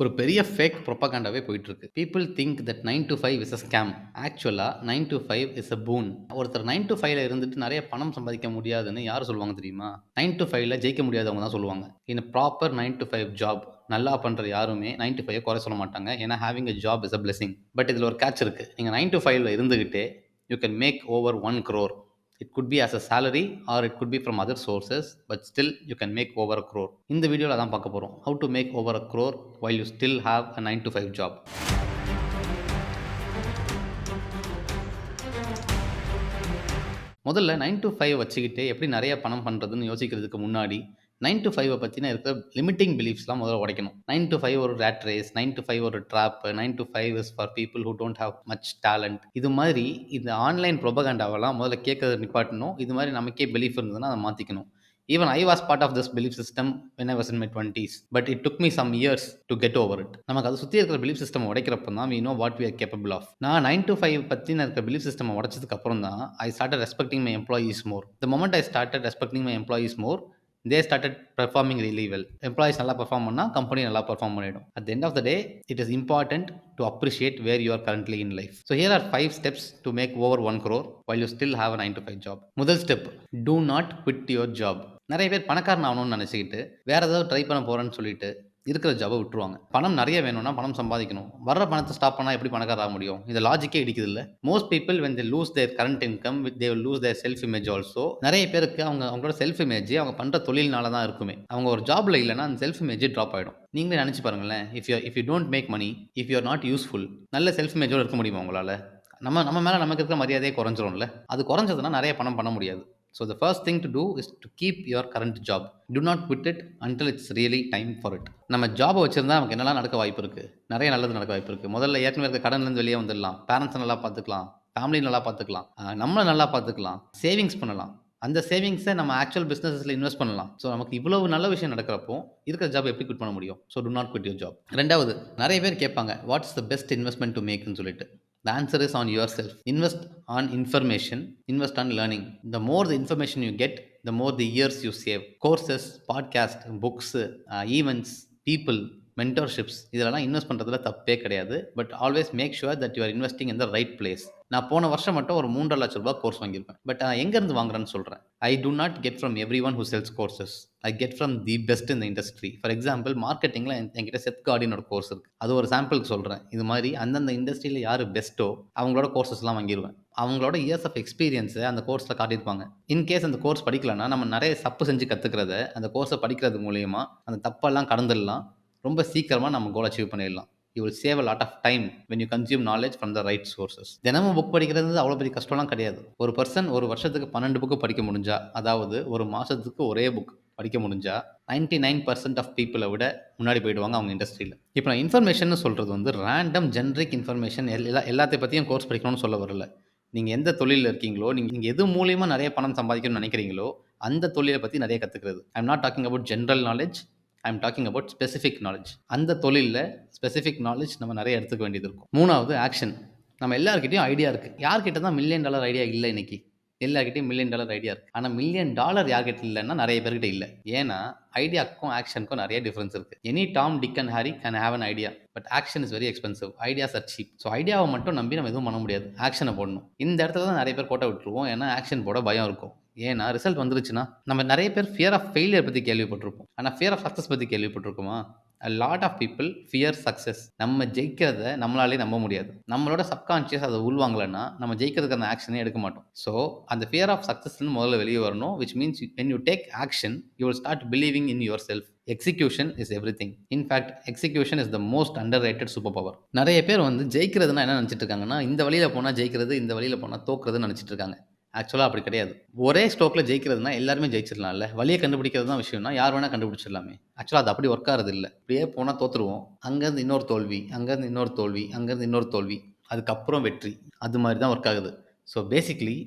ஒரு பெரிய ஃபேக் ப்ரொபகண்டாவே போயிட்டுருக்கு. People think that 9 to 5 is a scam. ஆக்சுவலா 9 to 5 இஸ் அ பூன். ஒருத்தர் 9 to 5ல இருந்துட்டு நெறைய பணம் சம்பாதிக்க முடியாதுன்னு யார் சொல்லுவாங்க தெரியுமா? 9 to 5ல ஜெயிக்க முடியாதவங்க தான் சொல்லுவாங்க. இன் அ ப்ராப்பர் 9 to 5 ஜாப் நல்லா பண்ற யாருமே 9 to 5 குறை சொல்ல மாட்டாங்க. ஏன்னா having a job is a blessing. But இதுல ஒரு கேட்ச் இருக்கு. நீங்க 9 to 5ல இருந்துகிட்டே you can make over 1 crore. It could be as a salary or it could be from other sources, but still you can make over a crore. இந்த வீடியோல அதான் பார்க்க போறோம். How to make over a crore while you still have a 9 to 5 job. முதல்ல 9 to 5 வச்சுக்கிட்டு எப்படி நிறைய பணம் பண்றதுன்னு யோசிக்கிறதுக்கு முன்னாடி 9 to 5 பத்தின இருக்கிற லிமிட்டிங் பிலீஃப்ஸ்லாம் முதல்ல உடைக்கணும். 9 to 5 ஒரு ரேட் ரேஸ், 9 to 5 ஒரு drop, 9 to 5 is for people who don't have much talent. இது மாதிரி இந்த ஆன்லைன் ப்ரொபகண்டாவெல்லாம் முதல்ல கேட்கறத நிப்பாட்டணும். இது மாதிரி நமக்கே பிலீஃப் இருந்ததுன்னா அதை மாற்றிக்கணும். Even I was part of this belief system when I was in my 20s, but it took me some years to get over it. நமக்கு அதை சுற்றி இருக்கிற பிலீஃப் சிஸ்டம் உடைக்கிறப்ப தான் we know what we are capable of. நான் 9 to 5 பற்றின இருக்கிற belief system உடைச்சதுக்கு அப்புறம் தான் I started respecting my employees more. The moment I started respecting my employees more, they started performing really well. Employees நல்லா perform பண்ணா company நல்லா perform பண்ணிடும். At the end of the day, it is important to appreciate where you are currently in life. So here are 5 steps to make over 1 crore while you still have a 9 to 5 job. முதல் step, do not quit your job. நிறைய பேர் பணக்காரன் ஆகணும்னு நினச்சிக்கிட்டு வேற ஏதாவது try பண்ண போறேன்னு சொல்லிட்டு இருக்கிற ஜாபை விட்டுருவாங்க. பணம் நிறைய வேணும்னா பணம் சம்பாதிக்கணும். வர்ற பணத்தை ஸ்டாப் பண்ணால் எப்படி பணக்காரர் ஆக முடியும்? இந்த லாஜிக்கே இடிக்குது இல்லை? Most people when they lose their current income, they will lose their self image also. நிறைய பேருக்கு அவங்களோட செல்ஃப் இமேஜ் அவங்க பண்ணுற தொழில்னால தான் இருக்குமே. அவங்க ஒரு ஜாப்ல இல்லைன்னா அந்த செல்ஃப் இமேஜ் ட்ராப் ஆகிடும். நீங்களே நினச்சி பாருங்களேன், if you don't make money, if you are not useful, நல்ல செல்ஃப் இமேஜோடு இருக்க முடியுமா உங்களால்? நம்ம மேலே நமக்கு இருக்கிற மரியாதையே குறைஞ்சிரும்ல. அது குறைஞ்சதுன்னா நிறைய பணம் பண்ண முடியாது. So the first thing to do is to keep your current job. Do not quit it until it's really time for it. நம்ம ஜாபை வச்சிருந்தா நமக்கு என்னெல்லாம் நடக்க வாய்ப்பு இருக்கு? நிறைய நல்லது நடக்க வாய்ப்பு இருக்கு. முதல்ல ஏற்கனவே இருக்க கடன்லேருந்து வெளியே வந்துடலாம். பேரண்ட்ஸை நல்லா பார்த்துக்கலாம், ஃபேமிலி நல்லா பார்த்துக்கலாம், நம்மளை நல்லா பார்த்துக்கலாம், சேவிங்ஸ் பண்ணலாம். அந்த சேவிங்ஸை நம்ம ஆக்சுவல் பிஸ்னஸில் இன்வெஸ்ட் பண்ணலாம். ஸோ நமக்கு இவ்வளவு நல்ல விஷயம் நடக்கிறப்போ இருக்கிற ஜாப் எப்படி குவிட் பண்ண முடியும்? So do not quit your job. ரெண்டாவது, நிறைய பேர் கேட்பாங்க what's the best investment to மேக்னு சொல்லிட்டு. The answer is on yourself. Invest on information, invest on learning. The more the information you get, the more the years you save. Courses, podcasts, books, events, people, மென்டர்ஷிப்ஸ் இதெல்லாம் invest பண்ணுறதுல தப்பே கிடையாது. But always make sure that you are investing in the right place. நான் போன வருஷம் மட்டும் ஒரு 3.5 லட்ச ரூபாய் கோர்ஸ் வாங்கியிருப்பேன். பட் நான் எங்கேருந்து வாங்குறேன்னு சொல்கிறேன். I do not get from every one who sells courses. I get from the best in the industry. For example, மார்க்கெட்டிங்கில் என்கிட்ட செத் கார்டினோட கோர்ஸ் இருக்குது. அது ஒரு சாம்பிளுக்கு சொல்கிறேன். இது மாதிரி அந்தந்த இண்டஸ்ட்ரியில் யார் பெஸ்ட்டோ அவங்களோட கோர்சஸ்லாம் வாங்கிடுவேன். அவங்களோட இயர்ஸ் ஆஃப் எக்ஸ்பீரியன்ஸை அந்த கோர்ஸில் காட்டியிருப்பாங்க. இன்கேஸ் அந்த கோர்ஸ் படிக்கலன்னா நம்ம நிறைய தப்பு செஞ்சு கற்றுக்கிறத அந்த கோர்ஸை படிக்கிறது மூலியமாக அந்த தப்பெல்லாம் கடந்துடலாம். ரொம்ப சீக்கிரமாக நம்ம கோல் அச்சீவ் பண்ணிடலாம். You will save a lot of time when you consume knowledge from the right sources. தினமும் புக் படிக்கிறது அவ்வளோ பெரிய கஷ்டம்லாம் கிடையாது. ஒரு பர்சன் ஒரு வருஷத்துக்கு 12 புக்கு படிக்க முடிஞ்சா, அதாவது ஒரு மாதத்துக்கு ஒரே புக் படிக்க முடிஞ்சா 99% ஆஃப் பீப்புளை விட முன்னாடி போயிடுவாங்க அவங்க இண்டஸ்ட்ரியில். இப்போ நான் இன்ஃபர்மேஷன் சொல்கிறது வந்து ரேண்டம் ஜென்ரிக் இன்ஃபர்மேஷன் எல்லாத்தை பற்றியும் கோர்ஸ் படிக்கணும்னு சொல்ல வரல. நீங்கள் எந்த தொழிலில் இருக்கீங்களோ, நீங்கள் எது மூலியமாக நிறைய பணம் சம்பாதிக்கணும்னு நினைக்கிறீங்களோ அந்த தொழிலை பற்றி நிறைய கற்றுக்கிறது. I am not talking about general knowledge, I am talking about specific knowledge. அந்த தொழிலில் ஸ்பெசிஃபிக் நாலேஜ் நம்ம நிறைய எடுத்துக்க வேண்டியது இருக்கும். மூணாவது, ஆக்ஷன். நம்ம எல்லாருக்கிட்டையும் ஐடியா இருக்குது. யார்கிட்ட தான் $1 மில்லியன் ஐடியா இல்லை இன்னைக்கு? எல்லாருக்கிட்டையும் $1 மில்லியன் ஐடியா இருக்குது. ஆனால் $1 மில்லியன் யார்கிட்ட இல்லைன்னா நிறைய பேர்கிட்ட இல்லை. ஏன்னா ஐடியாக்கும் ஆக்ஷனுக்கும் நிறைய டிஃப்ரென்ஸ் இருக்குது. Any Tom, Dick and Harry can have an idea, but action is very expensive. Ideas are cheap. So ஐடியாவை மட்டும் நம்பி நம்ம எதுவும் பண்ண முடியாது. ஆக்ஷனை போடணும். இந்த இடத்துல தான் நிறைய பேர் கோட்டை விட்டுருவோம். ஏன்னா ஆக்ஷன் போட பயம் இருக்கும். ஏன்னா ரிசல்ட் வந்துருச்சுன்னா நம்ம நிறைய பேர் ஃபியர் ஆஃப் ஃபெயிலியர் பற்றி கேள்விப்பட்டிருப்போம். ஆனால் ஃபியர் ஆஃப் சக்ஸஸ் பற்றி கேள்விப்பட்டிருக்குமா? a lot of people fear success. நம்ம ஜெயிக்கிறத நம்மளாலே நம்ப முடியாது. நம்மளோட சப்கான்ஷியஸ் அதை உள்வாங்கலைன்னா நம்ம ஜெயிக்கிறதுக்கு அந்த ஆக்ஷனே எடுக்க மாட்டோம். ஸோ அந்த ஃபியர் ஆஃப் சக்ஸஸ்ன்னு முதல்ல வெளியே வரணும். Which means when you take action, you will start believing in yourself. Execution is everything. In fact, execution is the most underrated superpower. நிறைய பேர் வந்து ஜெயிக்கிறதுனா என்ன நினச்சிட்டு இருக்காங்கன்னா, இந்த வழியில் போனால் ஜெயிக்கிறது, இந்த வழியில் போனால் தோக்குறதுன்னு நினச்சிட்டு இருக்காங்க. ஆக்சுவலாக அப்படி கிடையாது. ஒரே ஸ்ட்ரோக்கில் ஜெயிக்கிறதுனா எல்லாருமே ஜெயிச்சிடலாம்ல. வழியை கண்டுபிடிக்கிறது தான் விஷயம்னா யார் வேணால் கண்டுபிடிச்சிடலாமே. ஆக்சுவலாக அது அப்படி ஒர்க் ஆகிறது இல்லை. அப்படியே போனால் தோற்றுருவோம். அங்கேருந்து இன்னொரு தோல்வி, அங்கேருந்து இன்னொரு தோல்வி, அங்கேருந்து இன்னொரு தோல்வி, அதுக்கப்புறம் வெற்றி. அது மாதிரி தான் ஒர்க் ஆகுது. So basically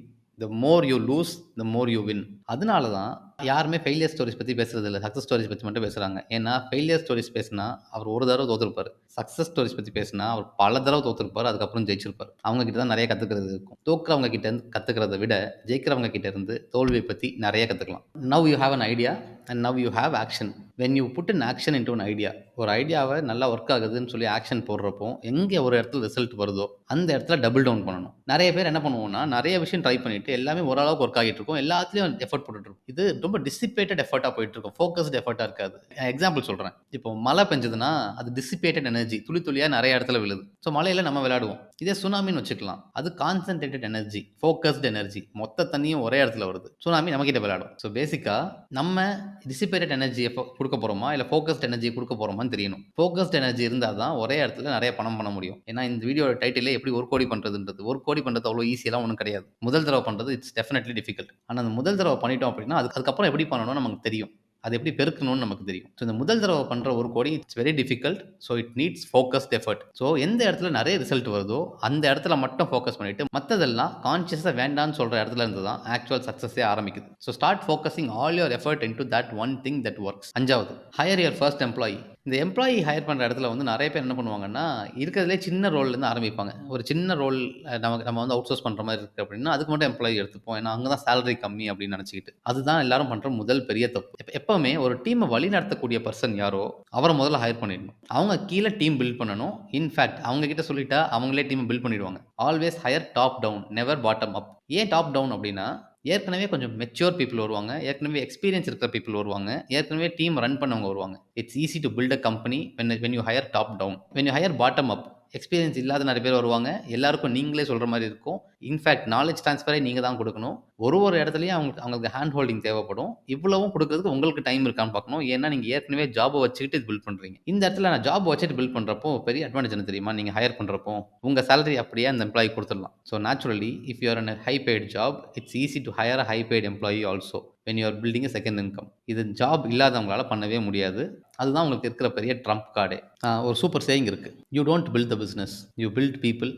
the more you lose, the more you win. அதனால தான் யாருமே ஃபெயிலியர் ஸ்டோரிஸ் பற்றி பேசுறது இல்லை, சக்ஸஸ் ஸ்டோரிஸ் பற்றி மட்டும் பேசுகிறாங்க. ஏன்னா ஃபெயிலியர் ஸ்டோரிஸ் பேசினா அவர் ஒரு தடவை தோற்றுருப்பார். சக்ஸஸ் ஸ்டோரிஸ் பற்றி பேசினா அவர் பல தடவை தோற்றுருப்பார், அதுக்கப்புறம் ஜெயிச்சிருப்பார். அவங்க கிட்ட தான் நிறைய கற்றுக்கிறது இருக்கும். தோக்குறவங்க கிட்ட இருந்து கற்றுக்கிறத விட ஜெயிக்கிறவங்க கிட்ட இருந்து தோல்வியை பற்றி நிறைய கற்றுக்கலாம். Now you have an idea and now you have action. When you put in action into an idea, ஒரு ஐடியாவை நல்லா ஒர்க் ஆகுதுன்னு சொல்லி ஆக்ஷன் போடுறப்போ எங்கே ஒரு இடத்துல ரிசல்ட் வருதோ அந்த இடத்துல டபுள் டவுன் பண்ணணும். நிறைய பேர் என்ன பண்ணுவோம்னா, நிறைய விஷயம் ட்ரை பண்ணிட்டு எல்லாமே ஓரளவுக்கு ஒர்க் ஆகிட்டு இருக்கும், எல்லாத்துலேயும் எஃபர்ட் போட்டுட்டு இருக்கும். இது ரொம்ப டிசிபேட்டட் எஃபர்ட்டாக போயிட்டு இருக்கும், ஃபோக்கஸ்டு எஃபர்ட்டாக இருக்காது. எக்ஸாம்பிள் சொல்கிறேன், இப்போ மழை பெஞ்சதுன்னா அது டிசிபேட்டட் எனர்ஜி, துளி துளியாக நிறைய இடத்துல விழுது. ஸோ மழையில் நம்ம விளையாடுவோம். இதே சுனாமின்னு வச்சுக்கலாம், அது கான்சென்ட்ரேட்டட் எனர்ஜி, ஃபோக்கஸ்டு எனர்ஜி, மொத்த தண்ணியும் ஒரே இடத்துல வருது. சுனாமி நம்ம கிட்ட விளையாடும். ஸோ பேசிக்காக நம்ம டிசிபேட்டட் எனர்ஜியை கொடுக்க போகிறோமா இல்லை ஃபோக்கஸ்ட் எனர்ஜியை கொடுக்க போகிறோமான்னு தெரியணும். ஃபோக்கஸ்ட் எனர்ஜி இருந்தால் தான் ஒரே இடத்துல நிறைய பணம் பண்ண முடியும். ஏன்னா இந்த வீடியோட டைட்டிலே எப்படி ஒரு கோடி பண்ணுறதுன்றது. ஒரு கோடி பண்ணுறது அவ்வளோ ஈஸியெல்லாம் ஒன்றும் கிடையாது. முதல் தடவை பண்ணுறது இட்ஸ் டெஃபினெட்லி டிஃபிகல்ட். ஆனால் அந்த முதல் தடவை பண்ணிட்டோம் அப்படின்னா அதுக்கப்புறம் எப்படி பண்ணணும்னு நமக்கு தெரியும், அது எப்படி பெருக்கணும்னு நமக்கு தெரியும். ஸோ இந்த முதல் தடவை பண்ணுற ஒரு கோடி it's very difficult. So it needs focused effort. So எந்த இடத்துல நிறைய ரிசல்ட் வருதோ அந்த இடத்துல மட்டும் ஃபோக்கஸ் பண்ணிட்டு மற்றதெல்லாம் கான்ஷியஸாக வேண்டான்னு சொல்கிற இடத்துல இருந்து தான் ஆக்சுவல் சக்ஸஸே ஆரம்பிக்குது. So start focusing all your effort into that one thing that works. 5வது, ஹையர் யுவர் ஃபர்ஸ்ட் எம்ப்ளாயி. இந்த எம்ப்ளாயி ஹையர் பண்ணுற இடத்துல வந்து நிறைய பேர் என்ன பண்ணுவாங்கன்னா, இருக்கிறதுலே சின்ன ரோல்லேருந்து ஆரம்பிப்பாங்க. ஒரு சின்ன ரோல் நம்ம வந்து அவுட் சோர்ஸ் பண்ணுற மாதிரி இருக்குது அப்படின்னா அதுக்கு மட்டும் எம்ப்ளாயி எடுத்துப்போம், ஏன்னா அங்கே தான் சேலரி கம்மி அப்படின்னு நினச்சிக்கிட்டு. அதுதான் எல்லாரும் பண்ணுற முதல் பெரிய தப்பு. எப்போவுமே ஒரு டீமை வழி நடத்தக்கூடிய பர்சன் யாரோ அவரை முதல்ல ஹையர் பண்ணிடணும். அவங்க கீழே டீம் பில்ட் பண்ணணும். இன்ஃபேக்ட் அவங்க கிட்ட சொல்லிட்டா அவங்களே டீமை பில்ட் பண்ணிடுவாங்க. Always hire top down, never bottom up. ஏன் டாப் டவுன் அப்படின்னா, ஏற்கனவே கொஞ்சம் மெச்சூர் பீப்புள் வருவாங்க, ஏற்கனவே எக்ஸ்பீரியன்ஸ் இருக்கிற பீப்புள் வருவாங்க, ஏற்கனவே டீம் ரன் பண்ணவங்க வருவாங்க. It's easy to build a company when you hire top down. when you hire bottom up, experience இல்லாத நிறைய பேர் வருவாங்க, எல்லாருக்கும் நீங்களே சொல்கிற மாதிரி இருக்கும். இன்ஃபேக்ட் நாலேஜ் ட்ரான்ஸ்ஃபரே நீங்கள் தான் கொடுக்கணும். ஒரு இடத்துலையும் அவங்களுக்கு ஹேண்ட் ஹோல்டிங் தேவைப்படும். இவ்வளவும் கொடுக்கறதுக்கு உங்களுக்கு டைம் இருக்கான்னு பார்க்கணும். ஏன்னா நீங்கள் ஏற்கனவே ஜாபை வச்சுக்கிட்டு இது பில்ட் பண்ணுறீங்க. இந்த இடத்துல நான் ஜாப் வச்சுட்டு பில்ட் பண்ணுறப்போ பெரிய அட்வான்டேஜ் என்ன தெரியுமா? நீங்கள் ஹையர் பண்ணுறப்போ உங்கள் சேலரி அப்படியே அந்த எம்ப்ளாயி கொடுத்துடலாம். So naturally if you are in a high paid job, it's easy to hire a high paid employee also when you are building a second income. இது ஜாப் இல்லாதவங்களால பண்ணவே முடியாது. அதுதான் உங்களுக்கு இருக்கிற பெரிய ட்ரம்ப் கார்டே. ஒரு சூப்பர் சேயிங் இருக்கு, you don't build the business, you build people,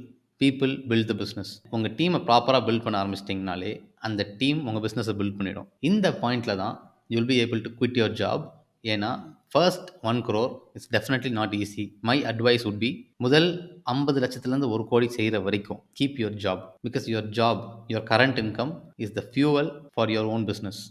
people build the business. உங்கள் டீமை ப்ராப்பராக பில்ட் பண்ண ஆரம்பிச்சிட்டிங்கனாலே அந்த டீம் உங்கள் பிஸ்னஸை பில்ட் பண்ணிடும். இந்த பாயிண்டில் தான் you will be able to quit your job. ஏன்னா first 1 crore it's definitely not easy. My advice would be, முதல் 50 லட்சத்துலேருந்து 1 கோடி செய்கிற வரைக்கும் keep your job. Because your job, your current income is the fuel for your own business.